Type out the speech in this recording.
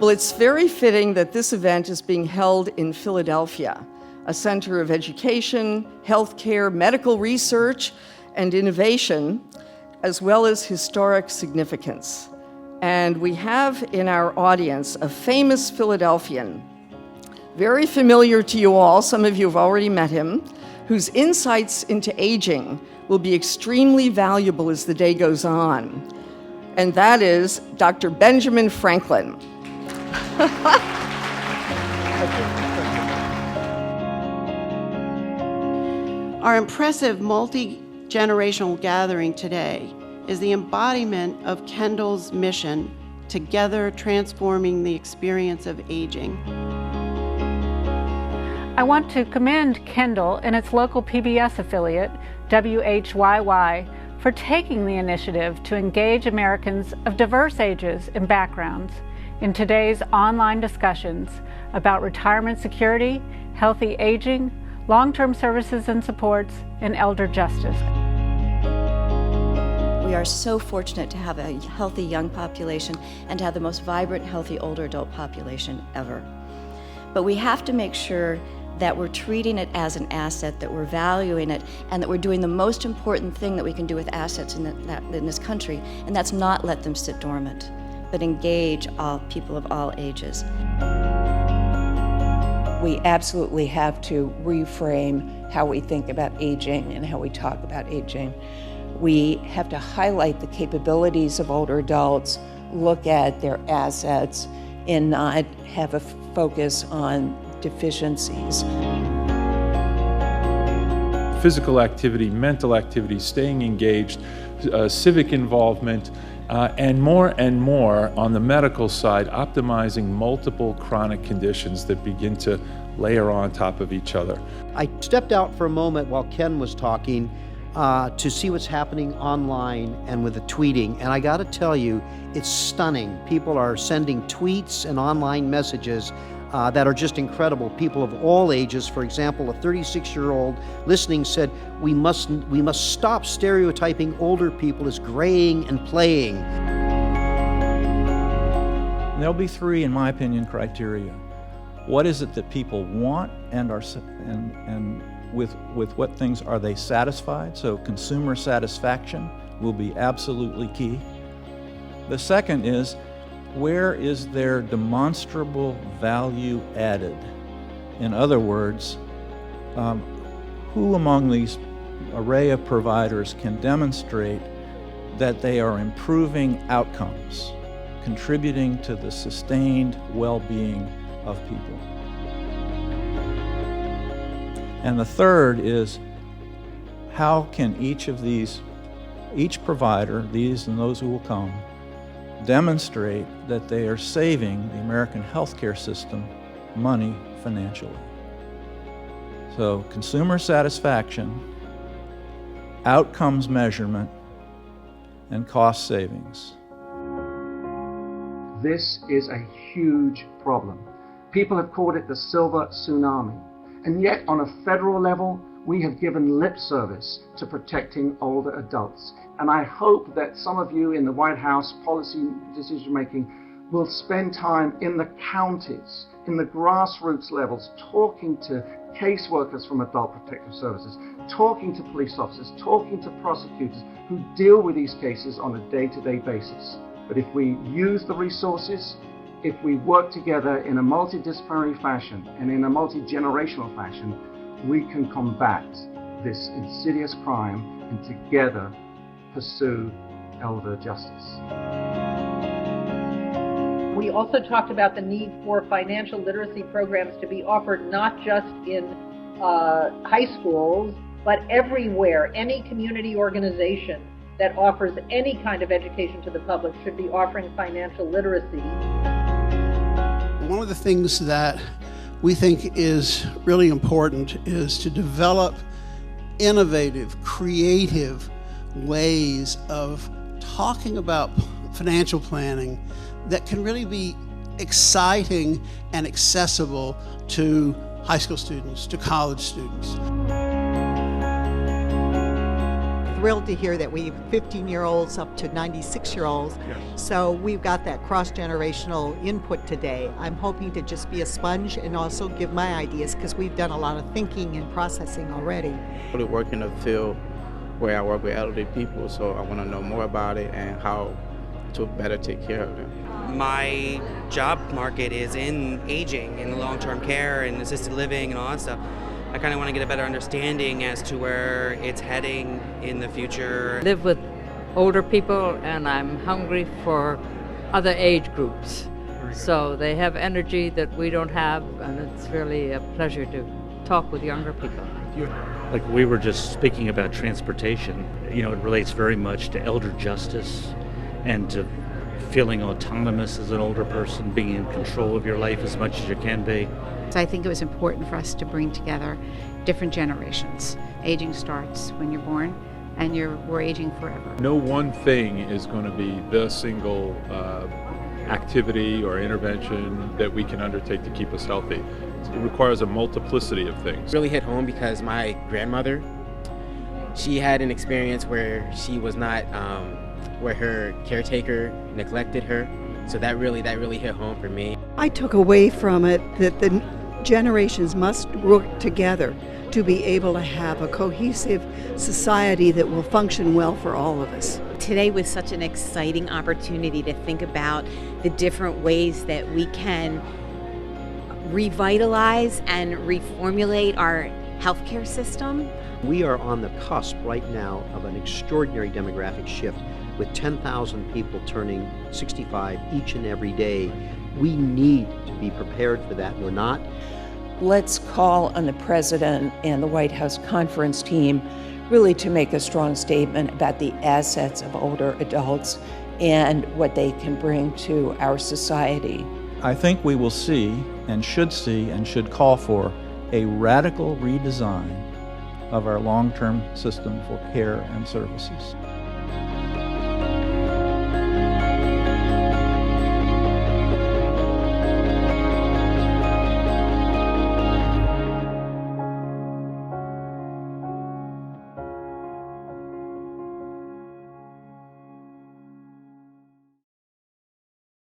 Well, it's very fitting that this event is being held in Philadelphia, a center of education, healthcare, medical research, and innovation, as well as historic significance. And we have in our audience a famous Philadelphian, very familiar to you all, some of you have already met him, whose insights into aging will be extremely valuable as the day goes on. And that is Dr. Benjamin Franklin. Our impressive multi-generational gathering today is the embodiment of Kendal's mission, together transforming the experience of aging. I want to commend Kendal and its local PBS affiliate, WHYY, for taking the initiative to engage Americans of diverse ages and backgrounds in today's online discussions about retirement security, healthy aging, long-term services and supports, and elder justice. We are so fortunate to have a healthy young population and to have the most vibrant, healthy older adult population ever. But we have to make sure that we're treating it as an asset, that we're valuing it, and that we're doing the most important thing that we can do with assets in this country, and that's not let them sit dormant, but engage all people of all ages. We absolutely have to reframe how we think about aging and how we talk about aging. We have to highlight the capabilities of older adults, look at their assets, and not have a focus on deficiencies. Physical activity, mental activity, staying engaged, civic involvement, and more on the medical side, optimizing multiple chronic conditions that begin to layer on top of each other. I stepped out for a moment while Ken was talking to see what's happening online and with the tweeting, and I gotta tell you, it's stunning. People are sending tweets and online messages that are just incredible. People of all ages, for example, a 36-year-old listening said, we must stop stereotyping older people as graying and playing. There'll be three, in my opinion, criteria. What is it that people want, and with what things are they satisfied? So consumer satisfaction will be absolutely key. The second is, where is there demonstrable value added? In other words, who among these array of providers can demonstrate that they are improving outcomes, contributing to the sustained well-being of people? And the third is, how can each provider, these and those who will come, demonstrate that they are saving the American healthcare system money financially? So consumer satisfaction, outcomes measurement, and cost savings. This is a huge problem. People have called it the silver tsunami. And yet on a federal level, we have given lip service to protecting older adults. And I hope that some of you in the White House policy decision making will spend time in the counties, in the grassroots levels, talking to caseworkers from Adult Protective Services, talking to police officers, talking to prosecutors who deal with these cases on a day-to-day basis. But if we use the resources, if we work together in a multidisciplinary fashion and in a multi-generational fashion, we can combat this insidious crime and together pursue elder justice. We also talked about the need for financial literacy programs to be offered not just in high schools, but everywhere. Any community organization that offers any kind of education to the public should be offering financial literacy. One of the things that we think is really important is to develop innovative, creative ways of talking about financial planning that can really be exciting and accessible to high school students, to college students. thrilled to hear that we have 15-year-olds up to 96-year-olds. Yes. So we've got that cross-generational input today. I'm hoping to just be a sponge and also give my ideas because we've done a lot of thinking and processing already. I work in a field where I work with elderly people, so I want to know more about it and how to better take care of them. My job market is in aging and long-term care and assisted living and all that stuff. I kind of want to get a better understanding as to where it's heading in the future. I live with older people and I'm hungry for other age groups. So they have energy that we don't have, and it's really a pleasure to talk with younger people. Like we were just speaking about transportation, it relates very much to elder justice and to feeling autonomous as an older person, being in control of your life as much as you can be. So I think it was important for us to bring together different generations. Aging starts when you're born, and we're aging forever. No one thing is going to be the single activity or intervention that we can undertake to keep us healthy. It requires a multiplicity of things. It really hit home because my grandmother, she had an experience where she was not, where her caretaker neglected her. So that really hit home for me. I took away from it that the generations must work together to be able to have a cohesive society that will function well for all of us. Today was such an exciting opportunity to think about the different ways that we can revitalize and reformulate our healthcare system. We are on the cusp right now of an extraordinary demographic shift with 10,000 people turning 65 each and every day. We need to be prepared for that. We're not. Let's call on the President and the White House conference team really to make a strong statement about the assets of older adults and what they can bring to our society. I think we will see and should call for a radical redesign of our long-term system for care and services.